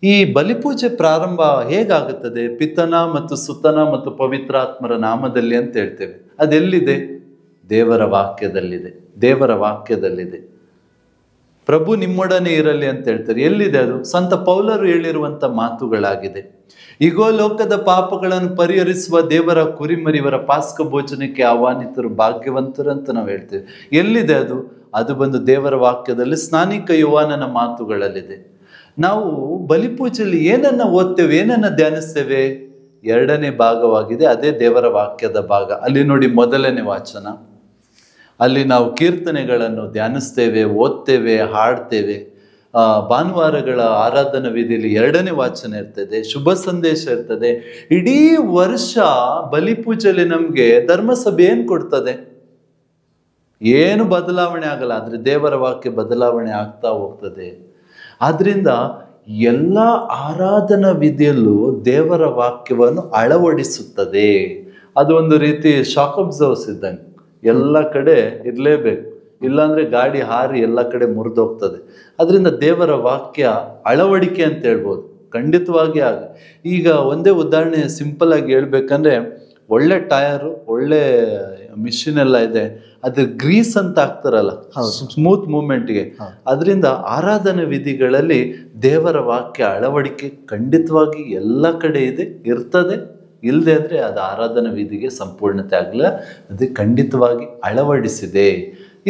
ಈ ಬಲಿಪೂಜೆ ಪ್ರಾರಂಭ ಹೇಗಾಗುತ್ತದೆ? ಪಿತನ ಮತ್ತು ಸುತನ ಮತ್ತು ಪವಿತ್ರಾತ್ಮರ ನಾಮದಲ್ಲಿ ಅಂತ ಹೇಳ್ತೇವೆ. ಅದೆಲ್ಲಿದೆ? ದೇವರ ವಾಕ್ಯದಲ್ಲಿದೆ. ಪ್ರಭು ನಿಮ್ಮೊಡನೆ ಇರಲಿ ಅಂತ ಹೇಳ್ತಾರೆ. ಎಲ್ಲಿದೆ ಅದು? ಸಂತ ಪೌಲರು ಹೇಳಿರುವಂಥ ಮಾತುಗಳಾಗಿದೆ. ಈಗೋ ಲೋಕದ ಪಾಪಗಳನ್ನು ಪರಿಹರಿಸುವ ದೇವರ ಕುರಿಮರಿವರ ಪಾಸ್ಕ ಭೋಜನಕ್ಕೆ ಆಹ್ವಾನಿತರು ಭಾಗ್ಯವಂತರು ಅಂತ ನಾವು ಹೇಳ್ತೇವೆ. ಎಲ್ಲಿದೆ ಅದು? ಅದು ಬಂದು ದೇವರ ವಾಕ್ಯದಲ್ಲಿ, ಸ್ನಾನಿಕ ಯೋಹಾನನ ಮಾತುಗಳಲ್ಲಿದೆ. ನಾವು ಬಲಿಪೂಜೆಯಲ್ಲಿ ಏನನ್ನ ಓದ್ತೇವೆ, ಏನನ್ನ ಧ್ಯಾನಿಸ್ತೇವೆ? 2ನೇ ಭಾಗವಾಗಿದೆ, ಅದೇ ದೇವರ ವಾಕ್ಯದ ಭಾಗ. ಅಲ್ಲಿ ನೋಡಿ, 1ನೇ ವಾಚನ, ಅಲ್ಲಿ ನಾವು ಕೀರ್ತನೆಗಳನ್ನು ಧ್ಯಾನಿಸ್ತೇವೆ, ಓದ್ತೇವೆ, ಹಾಡ್ತೇವೆ. ಭಾನುವಾರಗಳ ಆರಾಧನಾ ವಿಧಿಯಲ್ಲಿ 2ನೇ ವಾಚನ ಇರ್ತದೆ, ಶುಭ ಸಂದೇಶ ಇರ್ತದೆ. ಇಡೀ ವರ್ಷ ಬಲಿಪೂಜೆಯಲ್ಲಿ ನಮಗೆ ಧರ್ಮಸಭೆ ಏನು ಕೊಡ್ತದೆ? ಏನು ಬದಲಾವಣೆ ಆಗಲ್ಲ, ಆದರೆ ದೇವರ ವಾಕ್ಯ ಬದಲಾವಣೆ ಆಗ್ತಾ ಹೋಗ್ತದೆ. ಆದ್ರಿಂದ ಎಲ್ಲ ಆರಾಧನಾ ವಿಧಿಯಲ್ಲೂ ದೇವರ ವಾಕ್ಯವನ್ನು ಅಳವಡಿಸುತ್ತದೆ. ಅದು ಒಂದು ರೀತಿ ಶಾಕ್ ಅಬ್ಸರ್ವ್ಸ್ ಇದ್ದಂಗೆ, ಎಲ್ಲ ಕಡೆ ಇರಲೇಬೇಕು, ಇಲ್ಲಾಂದ್ರೆ ಗಾಡಿ ಹಾರಿ ಎಲ್ಲ ಕಡೆ ಮುರಿದೋಗ್ತದೆ. ಅದರಿಂದ ದೇವರ ವಾಕ್ಯ ಅಳವಡಿಕೆ ಅಂತ ಹೇಳ್ಬೋದು, ಖಂಡಿತವಾಗಿ ಆಗ. ಈಗ ಒಂದೇ ಉದಾಹರಣೆ ಸಿಂಪಲ್ ಆಗಿ ಹೇಳ್ಬೇಕಂದ್ರೆ, ಒಳ್ಳೆ ಟಯರು, ಒಳ್ಳೆ ಮಿಷಿನ್ ಎಲ್ಲ ಇದೆ, ಅದ್ರ ಗ್ರೀಸ್ ಅಂತ ಹಾಕ್ತಾರಲ್ಲ ಸ್ಮೂತ್ ಮೂವ್ಮೆಂಟ್ಗೆ, ಅದರಿಂದ ಆರಾಧನೆ ವಿಧಿಗಳಲ್ಲಿ ದೇವರ ವಾಕ್ಯ ಅಳವಡಿಕೆ ಖಂಡಿತವಾಗಿ ಎಲ್ಲ ಕಡೆ ಇದೆ, ಇರ್ತದೆ. ಇಲ್ಲದೆ ಅಂದರೆ ಅದು ಆರಾಧನಾ ವಿಧಿಗೆ ಸಂಪೂರ್ಣತೆ ಆಗಲ್ಲ. ಅದು ಖಂಡಿತವಾಗಿ ಅಳವಡಿಸಿದೆ.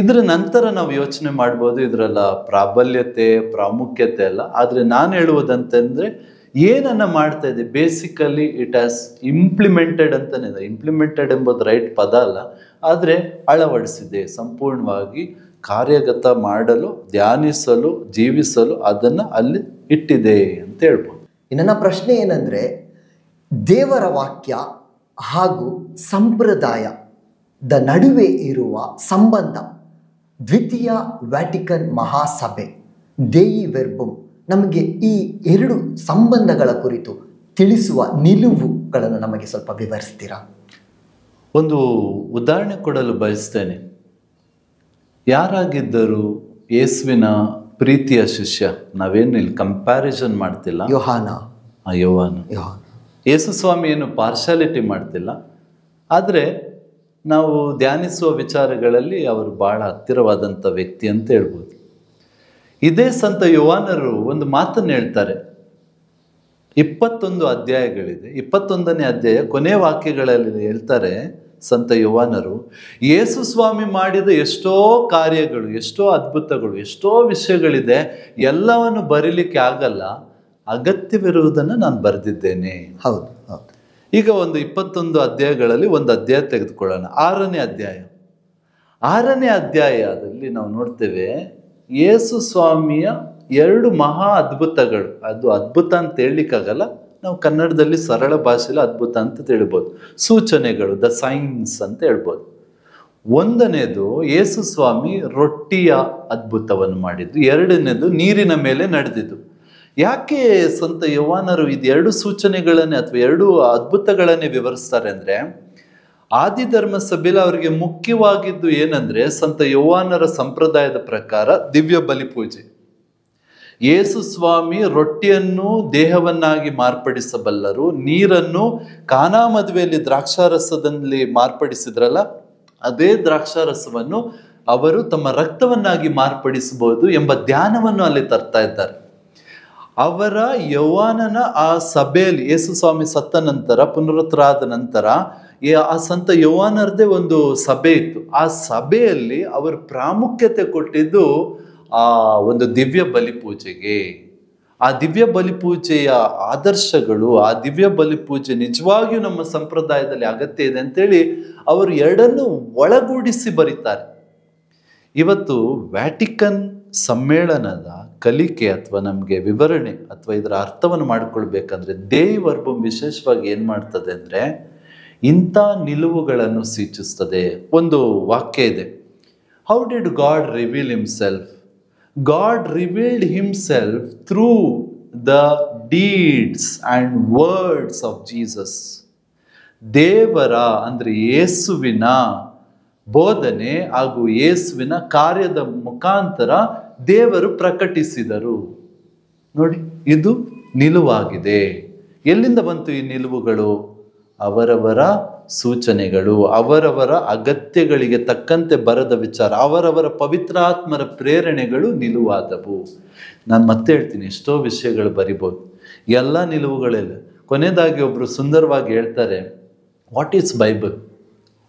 ಇದರ ನಂತರ ನಾವು ಯೋಚನೆ ಮಾಡ್ಬೋದು ಇದರಲ್ಲ ಪ್ರಾಬಲ್ಯತೆ ಪ್ರಾಮುಖ್ಯತೆ ಅಲ್ಲ. ಆದರೆ ನಾನು ಹೇಳುವುದಂತಂದರೆ ಏನನ್ನ ಮಾಡ್ತಾ ಇದೆ, ಬೇಸಿಕಲಿ ಇಟ್ ಹ್ಯಾಸ್ ಇಂಪ್ಲಿಮೆಂಟೆಡ್ ಅಂತಾನೆ ಇದೆ. ಇಂಪ್ಲಿಮೆಂಟೆಡ್ ಎಂಬುದು ರೈಟ್ ಪದ ಅಲ್ಲ, ಆದರೆ ಅಳವಡಿಸಿದೆ, ಸಂಪೂರ್ಣವಾಗಿ ಕಾರ್ಯಗತ ಮಾಡಲು, ಧ್ಯಾನಿಸಲು, ಜೀವಿಸಲು ಅದನ್ನು ಅಲ್ಲಿ ಇಟ್ಟಿದೆ ಅಂತ ಹೇಳ್ಬೋದು. ನನ್ನ ಪ್ರಶ್ನೆ ಏನಂದರೆ, ದೇವರ ವಾಕ್ಯ ಹಾಗೂ ಸಂಪ್ರದಾಯದ ನಡುವೆ ಇರುವ ಸಂಬಂಧ, ದ್ವಿತೀಯ ವ್ಯಾಟಿಕನ್ ಮಹಾಸಭೆ ದೇಯಿ ವೆರ್ಬಮ್ ನಮಗೆ ಈ ಎರಡು ಸಂಬಂಧಗಳ ಕುರಿತು ತಿಳಿಸುವ ನಿಲುವುಗಳನ್ನು ನಮಗೆ ಸ್ವಲ್ಪ ವಿವರಿಸ್ತೀರಾ? ಒಂದು ಉದಾಹರಣೆ ಕೊಡಲು ಬಯಸ್ತೇನೆ. ಯಾರಾಗಿದ್ದರು ಯೇಸುವಿನ ಪ್ರೀತಿಯ ಶಿಷ್ಯ? ನಾವೇನು ಇಲ್ಲಿ ಕಂಪ್ಯಾರಿಸನ್ ಮಾಡ್ತಿಲ್ಲ. ಯೋಹಾನ. ಯೇಸು ಸ್ವಾಮಿ ಏನು ಪಾರ್ಶಾಲಿಟಿ ಮಾಡ್ತಿಲ್ಲ, ಆದರೆ ನಾವು ಧ್ಯಾನಿಸುವ ವಿಚಾರಗಳಲ್ಲಿ ಅವರು ಬಹಳ ಹತ್ತಿರವಾದಂಥ ವ್ಯಕ್ತಿ ಅಂತ ಹೇಳ್ಬೋದು. ಇದೇ ಸಂತ ಯೋಹಾನರು ಒಂದು ಮಾತನ್ನು ಹೇಳ್ತಾರೆ. 21 ಅಧ್ಯಾಯಗಳಿದೆ. 21ನೇ ಅಧ್ಯಾಯ ಕೊನೆ ವಾಕ್ಯಗಳಲ್ಲಿ ಹೇಳ್ತಾರೆ ಸಂತ ಯೋಹಾನರು, ಯೇಸು ಸ್ವಾಮಿ ಮಾಡಿದ ಎಷ್ಟೋ ಕಾರ್ಯಗಳು, ಎಷ್ಟೋ ಅದ್ಭುತಗಳು, ಎಷ್ಟೋ ವಿಷಯಗಳಿದೆ, ಎಲ್ಲವನ್ನು ಬರೀಲಿಕ್ಕೆ ಆಗಲ್ಲ, ಅಗತ್ಯವಿರುವುದನ್ನು ನಾನು ಬರೆದಿದ್ದೇನೆ. ಹೌದು ಹೌದು. ಈಗ ಒಂದು 21 ಅಧ್ಯಾಯಗಳಲ್ಲಿ ಒಂದು ಅಧ್ಯಾಯ ತೆಗೆದುಕೊಳ್ಳೋಣ. 6ನೇ ಅಧ್ಯಾಯ. 6ನೇ ಅಧ್ಯಾಯದಲ್ಲಿ ನಾವು ನೋಡ್ತೇವೆ ಯೇಸು ಸ್ವಾಮಿಯ 2 ಮಹಾ ಅದ್ಭುತಗಳು. ಅದು ಅದ್ಭುತ ಅಂತ ಹೇಳಲಿಕ್ಕಾಗಲ್ಲ, ನಾವು ಕನ್ನಡದಲ್ಲಿ ಸರಳ ಭಾಷೆಯಲ್ಲಿ ಅದ್ಭುತ ಅಂತ ಹೇಳ್ಬೋದು. ಸೂಚನೆಗಳು, ದ ಸೈನ್ಸ್ ಅಂತ ಹೇಳ್ಬೋದು. ಒಂದನೇದು ಯೇಸು ಸ್ವಾಮಿ ರೊಟ್ಟಿಯ ಅದ್ಭುತವನ್ನು ಮಾಡಿದ್ದು, 2ನೇದು ನೀರಿನ ಮೇಲೆ ನಡೆದಿದ್ದು. ಯಾಕೆ ಸಂತ ಯೋಹಾನರು ಇದು 2 ಸೂಚನೆಗಳನ್ನೇ ಅಥವಾ 2 ಅದ್ಭುತಗಳನ್ನೇ ವಿವರಿಸ್ತಾರೆ ಅಂದರೆ, ಆದಿಧರ್ಮ ಸಭೆಯಲ್ಲಿ ಅವರಿಗೆ ಮುಖ್ಯವಾಗಿದ್ದು ಏನಂದ್ರೆ, ಸಂತ ಯೋಹಾನರ ಸಂಪ್ರದಾಯದ ಪ್ರಕಾರ ದಿವ್ಯ ಬಲಿ ಪೂಜೆ. ಯೇಸು ಸ್ವಾಮಿ ರೊಟ್ಟಿಯನ್ನು ದೇಹವನ್ನಾಗಿ ಮಾರ್ಪಡಿಸಬಲ್ಲರು, ನೀರನ್ನು ಕಾನಾ ಮದುವೆಯಲ್ಲಿ ದ್ರಾಕ್ಷಾರಸದಲ್ಲಿ ಮಾರ್ಪಡಿಸಿದ್ರಲ್ಲ, ಅದೇ ದ್ರಾಕ್ಷಾರಸವನ್ನು ಅವರು ತಮ್ಮ ರಕ್ತವನ್ನಾಗಿ ಮಾರ್ಪಡಿಸಬಹುದು ಎಂಬ ಧ್ಯಾನವನ್ನು ಅಲ್ಲಿ ತರ್ತಾ ಇದ್ದಾರೆ. ಅವರ ಯೋಹಾನನ ಆ ಸಭೆಯಲ್ಲಿ, ಯೇಸು ಸ್ವಾಮಿ ಸತ್ತ ನಂತರ, ಪುನರುತ್ಥಾನದ ನಂತರ ಆ ಸಂತ ಯೋಹಾನರದೇ ಒಂದು ಸಭೆ ಇತ್ತು. ಆ ಸಭೆಯಲ್ಲಿ ಅವರು ಪ್ರಾಮುಖ್ಯತೆ ಕೊಟ್ಟಿದ್ದು ಆ ಒಂದು ದಿವ್ಯ ಬಲಿ ಪೂಜೆಗೆ. ಆ ದಿವ್ಯ ಬಲಿ ಪೂಜೆಯ ಆದರ್ಶಗಳು, ಆ ದಿವ್ಯ ಬಲಿ ಪೂಜೆ ನಿಜವಾಗಿಯೂ ನಮ್ಮ ಸಂಪ್ರದಾಯದಲ್ಲಿ ಅಗತ್ಯ ಇದೆ ಅಂತೇಳಿ ಅವರು 2ನ್ನು ಒಳಗೂಡಿಸಿ ಬರೀತಾರೆ. ಇವತ್ತು ವ್ಯಾಟಿಕನ್ ಸಮ್ಮೇಳನದ ಕಲಿಕೆ ಅಥವಾ ನಮಗೆ ವಿವರಣೆ ಅಥವಾ ಇದರ ಅರ್ಥವನ್ನು ಮಾಡಿಕೊಳ್ಬೇಕಂದ್ರೆ ದೇಯಿ ವರ್ಬಮ್ ವಿಶೇಷವಾಗಿ ಏನು ಮಾಡ್ತದೆ ಅಂದರೆ, ಇಂಥ ನಿಲುವುಗಳನ್ನು ಸೂಚಿಸ್ತದೆ. ಒಂದು ವಾಕ್ಯ ಇದೆ, how did god reveal himself? God revealed himself through the deeds and words of Jesus. ದೇವರ ಅಂದರೆ ಯೇಸುವಿನ ಬೋಧನೆ ಹಾಗೂ ಯೇಸುವಿನ ಕಾರ್ಯದ ಮುಖಾಂತರ ದೇವರು ಪ್ರಕಟಿಸಿದರು. ನೋಡಿ, ಇದು ನಿಲುವಾಗಿದೆ. ಎಲ್ಲಿಂದ ಬಂತು ಈ ನಿಲುವುಗಳು? ಅವರವರ ಸೂಚನೆಗಳು, ಅವರವರ ಅಗತ್ಯಗಳಿಗೆ ತಕ್ಕಂತೆ ಬರದ ವಿಚಾರ, ಅವರವರ ಪವಿತ್ರಾತ್ಮರ ಪ್ರೇರಣೆಗಳು ನಿಲುವಾದವು. ನಾನು ಮತ್ತೆ ಹೇಳ್ತೀನಿ, ಎಷ್ಟೋ ವಿಷಯಗಳು ಬರಿಬೋದು, ಎಲ್ಲ ನಿಲುವುಗಳೆಲ್ಲ. ಕೊನೆಯದಾಗಿ ಒಬ್ಬರು ಸುಂದರವಾಗಿ ಹೇಳ್ತಾರೆ, what is Bible?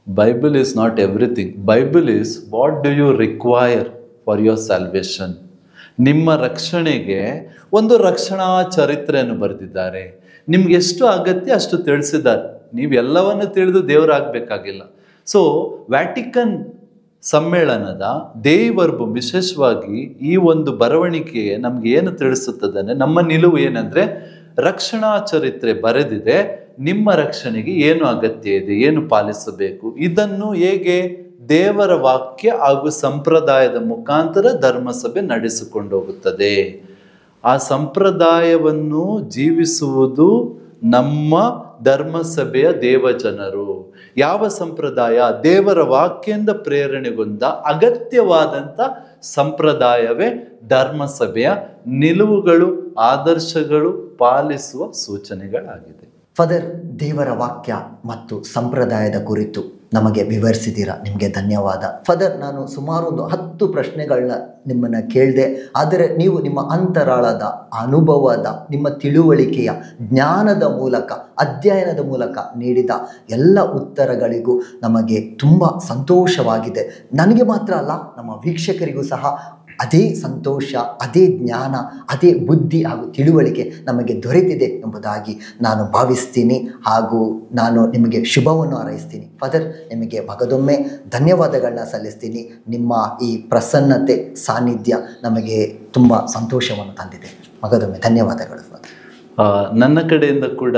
Bible is not everything. Bible is what do you require for your salvation. ನಿಮ್ಮ ರಕ್ಷಣೆಗೆ ಒಂದು ರಕ್ಷಣಾ ಚರಿತ್ರೆಯನ್ನು ಬರೆದಿದ್ದಾರೆ. ನಿಮ್ಗೆ ಎಷ್ಟು ಅಗತ್ಯ ಅಷ್ಟು ತಿಳಿಸಿದ್ದಾರೆ. ನೀವು ಎಲ್ಲವನ್ನು ತಿಳಿದು ದೇವರಾಗಬೇಕಾಗಿಲ್ಲ. ಸೊ ವ್ಯಾಟಿಕನ್ ಸಮ್ಮೇಳನದ ದೇಯಿ ವರ್ಬಮ್ ವಿಶೇಷವಾಗಿ ಈ ಒಂದು ಬರವಣಿಗೆ ನಮ್ಗೆ ಏನು ತಿಳಿಸುತ್ತದೆ ಅಂದರೆ, ನಮ್ಮ ನಿಲುವು ಏನಂದರೆ, ರಕ್ಷಣಾ ಚರಿತ್ರೆ ಬರೆದಿದೆ, ನಿಮ್ಮ ರಕ್ಷಣೆಗೆ ಏನು ಅಗತ್ಯ ಇದೆ, ಏನು ಪಾಲಿಸಬೇಕು, ಇದನ್ನು ಹೇಗೆ ದೇವರ ವಾಕ್ಯ ಹಾಗೂ ಸಂಪ್ರದಾಯದ ಮುಖಾಂತರ ಧರ್ಮಸಭೆ ನಡೆಸಿಕೊಂಡು ಹೋಗುತ್ತದೆ. ಆ ಸಂಪ್ರದಾಯವನ್ನು ಜೀವಿಸುವುದು ನಮ್ಮ ಧರ್ಮಸಭೆಯ ದೇವಜನರು. ಯಾವ ಸಂಪ್ರದಾಯ? ದೇವರ ವಾಕ್ಯದಿಂದ ಪ್ರೇರಣೆಗೊಂಡ ಅಗತ್ಯವಾದಂಥ ಸಂಪ್ರದಾಯವೇ ಧರ್ಮಸಭೆಯ ನಿಲುವುಗಳು, ಆದರ್ಶಗಳು, ಪಾಲಿಸುವ ಸೂಚನೆಗಳಾಗಿದೆ. ಫಾದರ್, ದೇವರ ವಾಕ್ಯ ಮತ್ತು ಸಂಪ್ರದಾಯದ ಕುರಿತು ನಮಗೆ ವಿವರಿಸಿದ್ದೀರಾ, ನಿಮಗೆ ಧನ್ಯವಾದ. ಫಾದರ್, ನಾನು ಸುಮಾರು ಒಂದು 10 ಪ್ರಶ್ನೆಗಳನ್ನ ನಿಮ್ಮನ್ನು ಕೇಳಿದೆ. ಆದರೆ ನೀವು ನಿಮ್ಮ ಅಂತರಾಳದ ಅನುಭವದ, ನಿಮ್ಮ ತಿಳುವಳಿಕೆಯ, ಜ್ಞಾನದ ಮೂಲಕ, ಅಧ್ಯಯನದ ಮೂಲಕ ನೀಡಿದ ಎಲ್ಲ ಉತ್ತರಗಳಿಗೂ ನಮಗೆ ತುಂಬ ಸಂತೋಷವಾಗಿದೆ. ನನಗೆ ಮಾತ್ರ ಅಲ್ಲ, ನಮ್ಮ ವೀಕ್ಷಕರಿಗೂ ಸಹ ಅದೇ ಸಂತೋಷ, ಅದೇ ಜ್ಞಾನ, ಅದೇ ಬುದ್ಧಿ ಹಾಗೂ ತಿಳುವಳಿಕೆ ನಮಗೆ ದೊರೆತಿದೆ ಎಂಬುದಾಗಿ ನಾನು ಭಾವಿಸ್ತೀನಿ ಹಾಗೂ ನಾನು ನಿಮಗೆ ಶುಭವನ್ನು ಹಾರೈಸ್ತೀನಿ. ಫಾದರ್, ನಿಮಗೆ ಮಗದೊಮ್ಮೆ ಧನ್ಯವಾದಗಳನ್ನ ಸಲ್ಲಿಸ್ತೀನಿ. ನಿಮ್ಮ ಈ ಪ್ರಸನ್ನತೆ, ಸಾನ್ನಿಧ್ಯ ನಮಗೆ ತುಂಬ ಸಂತೋಷವನ್ನು ತಂದಿದೆ. ಮಗದೊಮ್ಮೆ ಧನ್ಯವಾದಗಳು ಫಾದರ್. ನನ್ನ ಕಡೆಯಿಂದ ಕೂಡ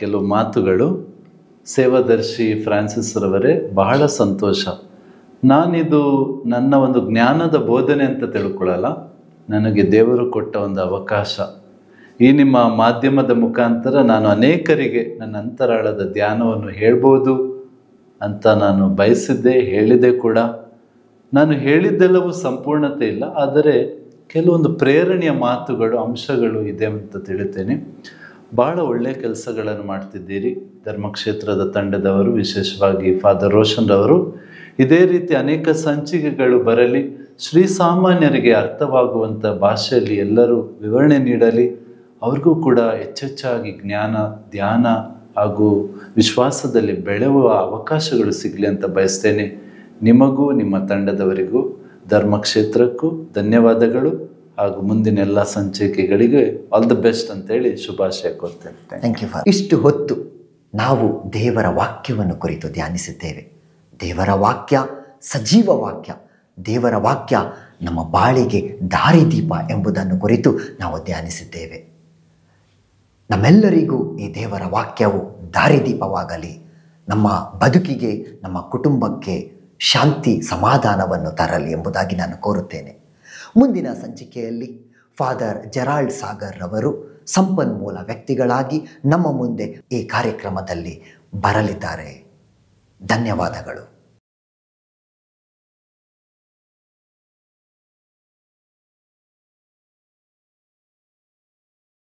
ಕೆಲವು ಮಾತುಗಳು. ಸೇವಾದರ್ಶಿ ಫ್ರಾನ್ಸಿಸ್ ರವರೇ, ಬಹಳ ಸಂತೋಷ. ನಾನಿದು ನನ್ನ ಒಂದು ಜ್ಞಾನದ ಬೋಧನೆ ಅಂತ ತಿಳ್ಕೊಳ್ಳಲ್ಲ, ನನಗೆ ದೇವರು ಕೊಟ್ಟ ಒಂದು ಅವಕಾಶ. ಈ ನಿಮ್ಮ ಮಾಧ್ಯಮದ ಮುಖಾಂತರ ನಾನು ಅನೇಕರಿಗೆ ನನ್ನ ಅಂತರಾಳದ ಧ್ಯಾನವನ್ನು ಹೇಳ್ಬೋದು ಅಂತ ನಾನು ಬಯಸಿದ್ದೆ, ಹೇಳಿದೆ ಕೂಡ. ನಾನು ಹೇಳಿದ್ದೆಲ್ಲವೂ ಸಂಪೂರ್ಣತೆ ಇಲ್ಲ, ಆದರೆ ಕೆಲವೊಂದು ಪ್ರೇರಣೆಯ ಮಾತುಗಳು, ಅಂಶಗಳು ಇದೆ ಅಂತ ತಿಳಿತೇನೆ. ಭಾಳ ಒಳ್ಳೆಯ ಕೆಲಸಗಳನ್ನು ಮಾಡ್ತಿದ್ದೀರಿ. ಧರ್ಮಕ್ಷೇತ್ರದ ತಂಡದವರು, ವಿಶೇಷವಾಗಿ ಫಾದರ್ ರೋಷನ್ ರವರು, ಇದೇ ರೀತಿ ಅನೇಕ ಸಂಚಿಕೆಗಳು ಬರಲಿ, ಶ್ರೀಸಾಮಾನ್ಯರಿಗೆ ಅರ್ಥವಾಗುವಂಥ ಭಾಷೆಯಲ್ಲಿ ಎಲ್ಲರೂ ವಿವರಣೆ ನೀಡಲಿ, ಅವ್ರಿಗೂ ಕೂಡ ಹೆಚ್ಚೆಚ್ಚಾಗಿ ಜ್ಞಾನ, ಧ್ಯಾನ ಹಾಗೂ ವಿಶ್ವಾಸದಲ್ಲಿ ಬೆಳೆಯುವ ಅವಕಾಶಗಳು ಸಿಗಲಿ ಅಂತ ಬಯಸ್ತೇನೆ. ನಿಮಗೂ ನಿಮ್ಮ ತಂಡದವರಿಗೂ ಧರ್ಮಕ್ಷೇತ್ರಕ್ಕೂ ಧನ್ಯವಾದಗಳು ಹಾಗೂ ಮುಂದಿನ ಎಲ್ಲ ಸಂಚಿಕೆಗಳಿಗೆ ಆಲ್ ದ ಬೆಸ್ಟ್ ಅಂತೇಳಿ ಶುಭಾಶಯ ಕೋರ್ತೇನೆ. Thank you. ಇಷ್ಟು ಹೊತ್ತು ನಾವು ದೇವರ ವಾಕ್ಯವನ್ನು ಕುರಿತು ಧ್ಯಾನಿಸಿದ್ದೇವೆ. ದೇವರ ವಾಕ್ಯ ಸಜೀವ ವಾಕ್ಯ, ದೇವರ ವಾಕ್ಯ ನಮ್ಮ ಬಾಳಿಗೆ ದಾರಿದೀಪ ಎಂಬುದನ್ನು ಕುರಿತು ನಾವು ಧ್ಯಾನಿಸಿದ್ದೇವೆ. ನಮ್ಮೆಲ್ಲರಿಗೂ ಈ ದೇವರ ವಾಕ್ಯವು ದಾರಿದೀಪವಾಗಲಿ, ನಮ್ಮ ಬದುಕಿಗೆ, ನಮ್ಮ ಕುಟುಂಬಕ್ಕೆ ಶಾಂತಿ ಸಮಾಧಾನವನ್ನು ತರಲಿ ಎಂಬುದಾಗಿ ನಾನು ಕೋರುತ್ತೇನೆ. ಮುಂದಿನ ಸಂಚಿಕೆಯಲ್ಲಿ ಫಾದರ್ ಜೆರಾಲ್ಡ್ ಸಾಗರ್ ರವರು ಸಂಪನ್ಮೂಲ ವ್ಯಕ್ತಿಗಳಾಗಿ ನಮ್ಮ ಮುಂದೆ ಈ ಕಾರ್ಯಕ್ರಮದಲ್ಲಿ ಬರಲಿದ್ದಾರೆ. ಧನ್ಯವಾದಗಳು.